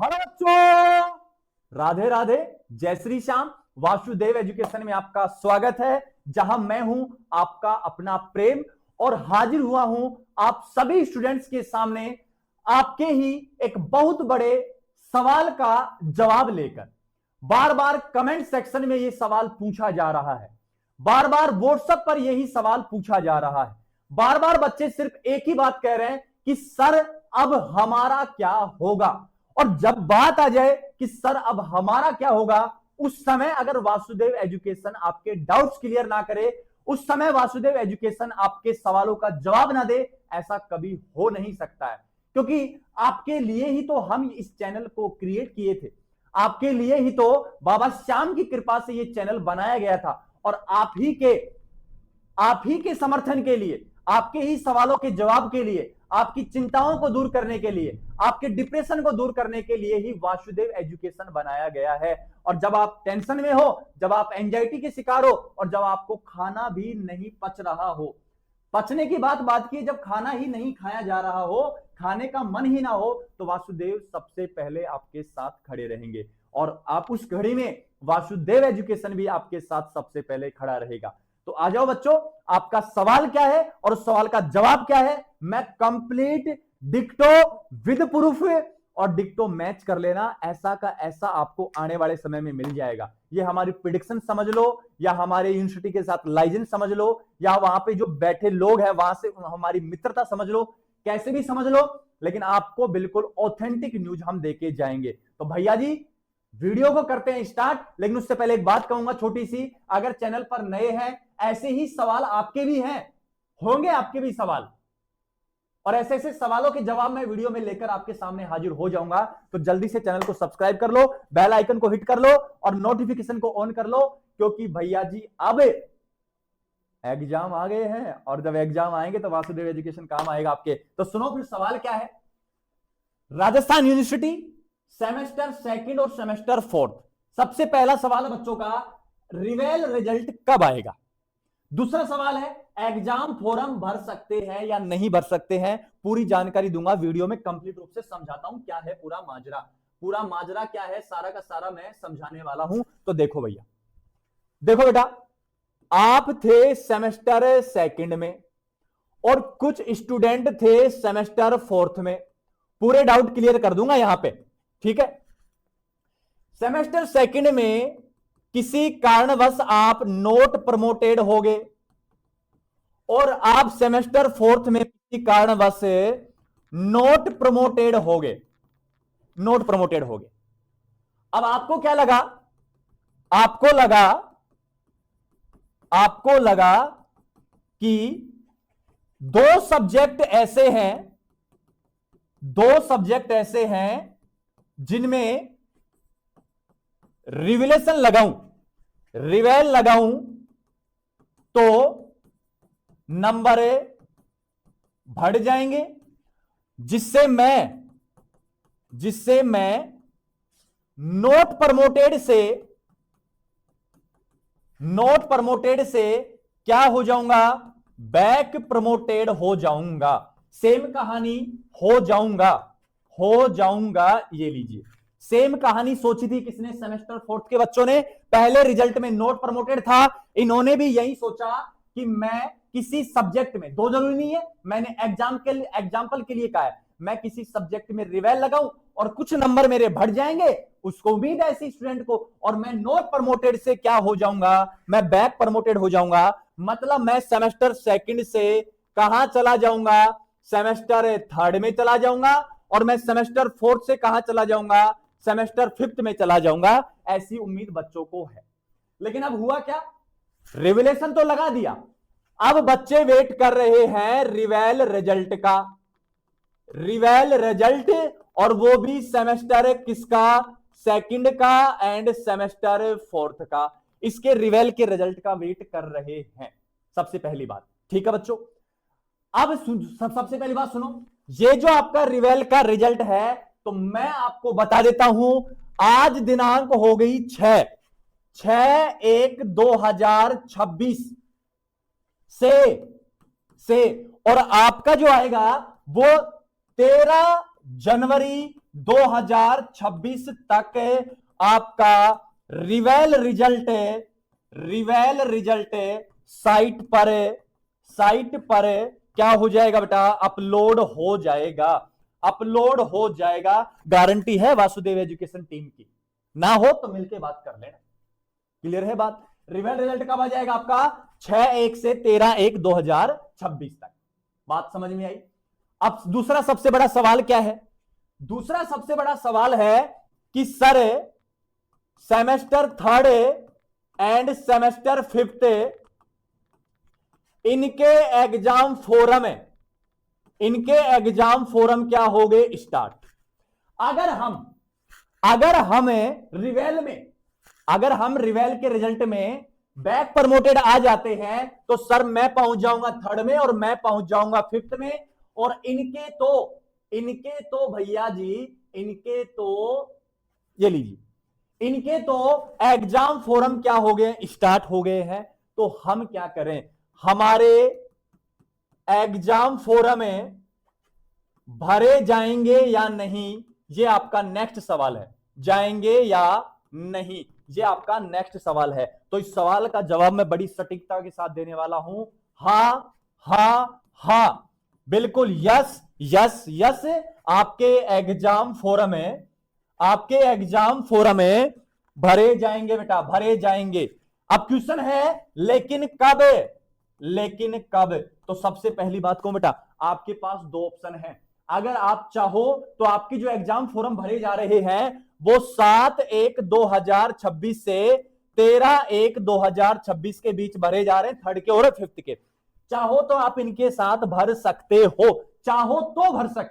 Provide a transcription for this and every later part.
Hello बच्चों, राधे राधे, जय Shri Shyam. Vasudev education में आपका स्वागत है, जहां मैं हूं आपका अपना प्रेम और हाजिर हुआ हूं आप सभी स्टूडेंट्स के सामने आपके ही एक बहुत बड़े सवाल का जवाब लेकर। बार बार कमेंट सेक्शन में यह सवाल पूछा जा रहा है, बार बार व्हाट्सएप पर यही सवाल पूछा जा रहा है, बार बार बच्चे सिर्फ एक ही बात कह रहे हैं कि सर अब हमारा क्या होगा। और जब बात आ जाए कि सर अब हमारा क्या होगा, उस समय अगर वासुदेव एजुकेशन आपके डाउट्स क्लियर ना करे, उस समय वासुदेव एजुकेशन आपके सवालों का जवाब ना दे, ऐसा कभी हो नहीं सकता है। क्योंकि आपके लिए ही तो हम इस चैनल को क्रिएट किए थे, आपके लिए ही तो बाबा श्याम की कृपा से यह चैनल बनाया गया था। और आप ही के समर्थन के लिए, आपके ही सवालों के जवाब के लिए, आपकी चिंताओं को दूर करने के लिए, आपके डिप्रेशन को दूर करने के लिए ही वासुदेव एजुकेशन बनाया गया है। और जब आप टेंशन में हो, जब आप एंजाइटी के शिकार हो, और जब आपको खाना भी नहीं पच रहा हो, पचने की बात की, जब खाना ही नहीं खाया जा रहा हो, खाने का मन ही ना हो, तो वासुदेव सबसे पहले आपके साथ खड़े रहेंगे। और आप उस घड़ी में वासुदेव एजुकेशन भी आपके साथ सबसे पहले खड़ा रहेगा। तो आ जाओ बच्चों, आपका सवाल क्या है और उस सवाल का जवाब क्या है, मैं कंप्लीट डिक्टो विद प्रूफ और डिक्टो मैच कर लेना, ऐसा का ऐसा आपको आने वाले समय में मिल जाएगा। ये हमारी प्रिडिक्शन समझ लो, या हमारे यूनिवर्सिटी के साथ लाइजेंस समझ लो, या वहां पे जो बैठे लोग हैं वहां से हमारी मित्रता समझ लो, कैसे भी समझ लो, लेकिन आपको बिल्कुल ऑथेंटिक न्यूज हम देके जाएंगे। तो भैया जी, वीडियो को करते हैं स्टार्ट। लेकिन उससे पहले एक बात कहूंगा छोटी सी, अगर चैनल पर नए हैं, ऐसे ही सवाल आपके भी हैं, होंगे आपके भी सवाल, और ऐसे ऐसे सवालों के जवाब मैं वीडियो में लेकर आपके सामने हाजिर हो जाऊंगा। तो जल्दी से चैनल को सब्सक्राइब कर लो, बेल आइकन को हिट कर लो और नोटिफिकेशन को ऑन कर लो, क्योंकि भैया जी अब एग्जाम आ गए हैं, और जब एग्जाम आएंगे तो वासुदेव एजुकेशन काम आएगा आपके। तो सुनो फिर सवाल क्या है। राजस्थान यूनिवर्सिटी सेमेस्टर सेकंड और सेमेस्टर फोर्थ, सबसे पहला सवाल है बच्चों का, रिवेल रिजल्ट कब आएगा। दूसरा सवाल है, एग्जाम फॉर्म भर सकते हैं या नहीं भर सकते हैं। पूरी जानकारी दूंगा वीडियो में, कंप्लीट रूप से समझाता हूं क्या है पूरा माजरा क्या है, सारा का सारा मैं समझाने वाला हूं। तो देखो भैया, देखो बेटा, आप थे सेमेस्टर सेकंड में और कुछ स्टूडेंट थे सेमेस्टर फोर्थ में, पूरे डाउट क्लियर कर दूंगा यहां पे, ठीक है। सेमेस्टर सेकंड में किसी कारणवश आप नोट प्रमोटेड हो गए, और आप सेमेस्टर फोर्थ में किसी कारणवश नोट प्रमोटेड हो गए। अब आपको क्या लगा, आपको लगा कि दो सब्जेक्ट ऐसे हैं जिनमें रिवेल लगाऊं तो नंबर बढ़ जाएंगे, जिससे मैं नोट प्रमोटेड से क्या हो जाऊंगा, बैक प्रमोटेड हो जाऊंगा। सेम कहानी हो जाऊंगा, ये लीजिए। सेम कहानी सोची थी किसने, सेमेस्टर फोर्थ के बच्चों ने। पहले रिजल्ट में नोट प्रमोटेड था, इन्होंने भी यही सोचा कि मैं किसी सब्जेक्ट में, दो जरूरी नहीं है, मैंने एग्जाम्पल के लिए कहा है, मैं किसी सब्जेक्ट में रिवेल लगाऊं और कुछ नंबर मेरे बढ़ जाएंगे, उसको उम्मीद है ऐसी स्टूडेंट को, और मैं नोट प्रमोटेड से क्या हो जाऊंगा, मैं बैक प्रमोटेड हो जाऊंगा। मतलब मैं सेमेस्टर सेकंड से कहां चला जाऊंगा, सेमेस्टर थर्ड में चला जाऊंगा, और मैं सेमेस्टर फोर्थ से कहां चला जाऊंगा, सेमेस्टर फिफ्थ में चला जाऊंगा। ऐसी उम्मीद बच्चों को है। लेकिन अब हुआ क्या, रिवेलेशन तो लगा दिया, अब बच्चे वेट कर रहे हैं रिवेल रिजल्ट, और वो भी सेमेस्टर किसका, सेकंड का एंड सेमेस्टर फोर्थ का। इसके रिवेल के रिजल्ट का वेट कर रहे हैं, सबसे पहली बात, ठीक है बच्चों। अब सबसे पहली बात सुनो, ये जो आपका रिवेल का रिजल्ट है, तो मैं आपको बता देता हूं, आज दिनांक हो गई 6/1/2026 से, और आपका जो आएगा वो 13 जनवरी 2026 तक आपका रिवेल रिजल्ट साइट पर क्या हो जाएगा बेटा, अपलोड हो जाएगा। गारंटी है वासुदेव एजुकेशन टीम की, ना हो तो मिलके बात कर लेना। क्लियर है बात। रिवेल रिजल्ट कब आ जाएगा आपका, 6/1 से 13/1/2026 तक। बात समझ में आई। अब दूसरा सबसे बड़ा सवाल क्या है, दूसरा सबसे बड़ा सवाल है कि sir semester 3rd end semester 5th इनके एग्जाम फोरम क्या हो गए स्टार्ट। अगर हम रिवेल के रिजल्ट में बैक प्रमोटेड आ जाते हैं तो सर मैं पहुंच जाऊंगा 3rd में और मैं पहुंच जाऊंगा 5th में, और इनके तो भैया जी, ये लीजिए, इनके तो एग्जाम फोरम क्या हो गए, स्टार्ट हो गए हैं। तो हम क्या करें, हमारे एग्जाम फोरम में भरे जाएंगे या नहीं, ये आपका नेक्स्ट सवाल है। जाएंगे या नहीं, ये आपका नेक्स्ट सवाल है। तो इस सवाल का जवाब मैं बड़ी सटीकता के साथ देने वाला हूं, हा हा हा, बिल्कुल यस यस यस। आपके एग्जाम फोरम में भरे जाएंगे बेटा, भरे जाएंगे। अब क्वेश्चन है लेकिन कब, तो सबसे पहली बात को बेटा, आपके पास 2 ऑप्शन है। अगर आप चाहो तो आपकी जो एग्जाम फोरम भरे जा रहे हैं वो 7/1/2026 से 13/1/2026 के बीच भरे जा रहे हैं, 3rd के और 5th के। चाहो तो आप इनके साथ भर सकते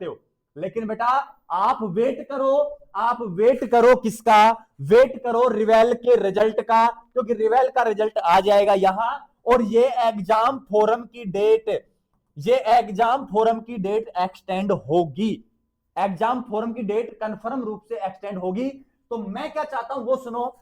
हो, लेकिन बेटा आप वेट करो किसका, वेट करो रिवेल के रिजल्ट का, क्योंकि रिवेल का रिजल्ट आ जाएगा यहां, और ये एग्जाम फोरम की डेट एक्सटेंड होगी, एग्जाम फोरम की डेट कंफर्म रूप से एक्सटेंड होगी। तो मैं क्या चाहता हूं वो सुनो,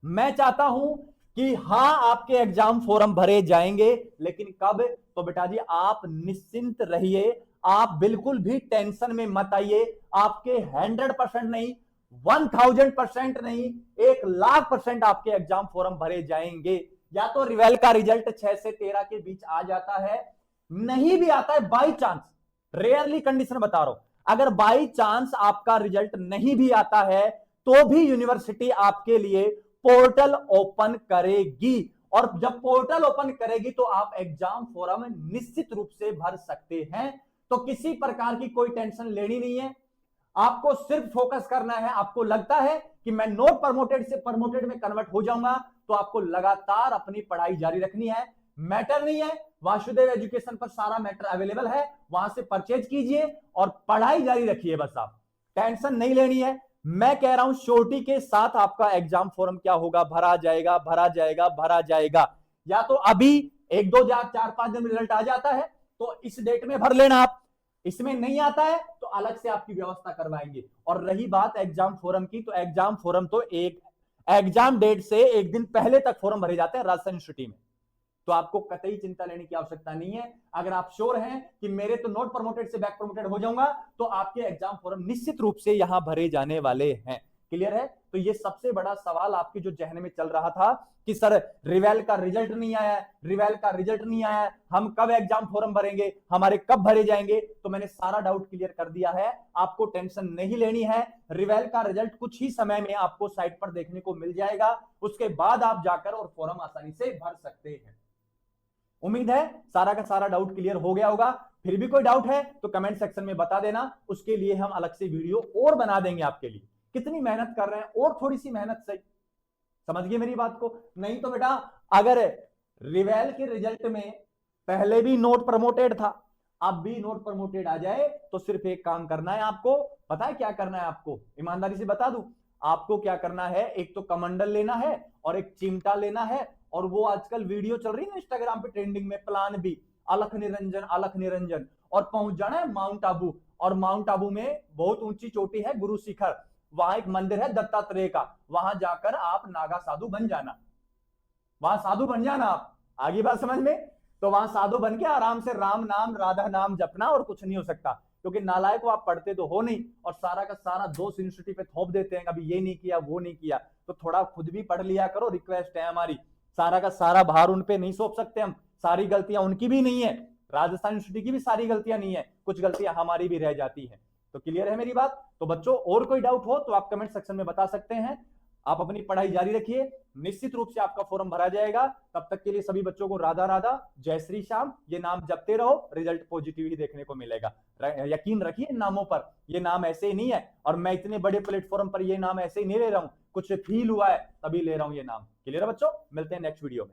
मैं चाहता हूं कि हां आपके एग्जाम फोरम भरे जाएंगे, लेकिन कब, तो बेटा जी आप निश्चिंत रहिए, आप बिल्कुल भी टेंशन में मत आइए। आपके 100% नहीं, 1000% नहीं, 1,00,000% आपके एग्जाम फोरम भरे जाएंगे। या तो रिवेल का रिजल्ट 6 से 13 के बीच आ जाता है, नहीं भी आता है बाई चांस, रेयरली कंडीशन बता रहा हूं, अगर बाई चांस आपका रिजल्ट नहीं भी आता है तो भी यूनिवर्सिटी आपके लिए पोर्टल ओपन करेगी, और जब पोर्टल ओपन करेगी तो आप एग्जाम फोरम निश्चित रूप से भर सकते हैं। तो किसी प्रकार की कोई टेंशन लेनी नहीं है, आपको सिर्फ फोकस करना है। आपको लगता है कि मैं नॉट प्रमोटेड से प्रमोटेड में कन्वर्ट हो जाऊंगा, तो आपको लगातार अपनी पढ़ाई जारी रखनी है। मैटर नहीं है, वासुदेव एजुकेशन पर सारा मैटर अवेलेबल है, वहां से परचेज कीजिए और पढ़ाई जारी रखिए, बस आप टेंशन नहीं लेनी है। मैं कह रहा हूं श्योरिटी के साथ आपका एग्जाम फोरम क्या होगा, भरा जाएगा। या तो अभी 1-2-4-5 दिन में रिजल्ट आ जाता है तो इस डेट में भर लेना, आप इसमें नहीं आता है तो अलग से आपकी व्यवस्था करवाएंगे। और रही बात एग्जाम फोरम की, तो एग्जाम फोरम तो एक एग्जाम डेट से 1 दिन पहले तक फोरम भरे जाते हैं राजस्थान यूनिवर्सिटी में, तो आपको कतई चिंता लेने की आवश्यकता नहीं है। अगर आप श्योर हैं कि मेरे तो नॉट प्रमोटेड से बैक प्रमोटेड हो जाऊंगा, तो आपके एग्जाम फोरम निश्चित रूप से यहां भरे जाने वाले हैं। क्लियर है। तो ये सबसे बड़ा सवाल आपके जो जहन में चल रहा था कि सर रिवेल का रिजल्ट नहीं आया, हम कब एग्जाम फॉर्म भरेंगे, हमारे कब भरे जाएंगे, तो मैंने सारा डाउट क्लियर कर दिया है। आपको टेंशन नहीं लेनी है। रिवेल का रिजल्ट कुछ ही समय में आपको साइट पर देखने को मिल जाएगा, उसके बाद आप जाकर और फॉर्म आसानी से भर सकते हैं। उम्मीद है सारा का सारा डाउट क्लियर हो गया होगा। फिर भी कोई डाउट है तो कमेंट सेक्शन में बता देना, उसके लिए हम अलग से वीडियो और बना देंगे आपके लिए। कितनी मेहनत कर रहे हैं, और थोड़ी सी मेहनत से, समझ गए मेरी बात को। नहीं तो बेटा अगर रिवेल के रिजल्ट में पहले भी नोट प्रमोटेड था, अब भी नोट प्रमोटेड आ जाए, तो सिर्फ एक काम करना है आपको। पता है क्या करना है आपको, ईमानदारी से बता दूं, आपको क्या करना है, एक तो कमंडल लेना है और एक चिमटा लेना है, और वो आजकल वीडियो चल रही है ना इंस्टाग्राम पे ट्रेंडिंग में, प्लान बी, अलख निरंजन, और पहुंच जाना है माउंट आबू। और माउंट आबू में बहुत ऊंची चोटी है गुरु शिखर, वहां एक मंदिर है दत्तात्रेय का, वहां जाकर आप नागा साधु बन जाना, वहां साधु बन जाना आप। आगे बात समझ में। तो वहां साधु बन के आराम से राम नाम राधा नाम जपना, और कुछ नहीं हो सकता। क्योंकि नालायक को आप पढ़ते तो हो नहीं और सारा का सारा दोष यूनिवर्सिटी पे थोप देते हैं, कभी ये नहीं किया वो नहीं किया। तो थोड़ा खुद भी पढ़ लिया करो, रिक्वेस्ट है हमारी। सारा का सारा भार उन पे नहीं सौंप सकते हम, सारी गलतियां उनकी भी नहीं है, राजस्थान यूनिवर्सिटी की भी सारी गलतियां नहीं है, कुछ गलतियां हमारी भी रह जाती है। तो क्लियर है मेरी बात? तो बच्चों और कोई डाउट हो तो आप कमेंट सेक्शन में बता सकते हैं। आप अपनी पढ़ाई जारी रखिए, निश्चित रूप से आपका फॉर्म भरा जाएगा। तब तक के लिए सभी बच्चों को राधा राधा, जय श्री श्याम। ये नाम जपते रहो, रिजल्ट पॉजिटिव ही देखने को मिलेगा। यकीन रखिए इन नामों पर, ये नाम ऐसे ही नहीं है और मैं इतने बड़े प्लेटफॉर्म पर ये नाम ऐसे ही नहीं ले रहा हूं, कुछ फील हुआ है तभी ले रहा हूं ये नाम। क्लियर है बच्चों? मिलते हैं नेक्स्ट वीडियो में।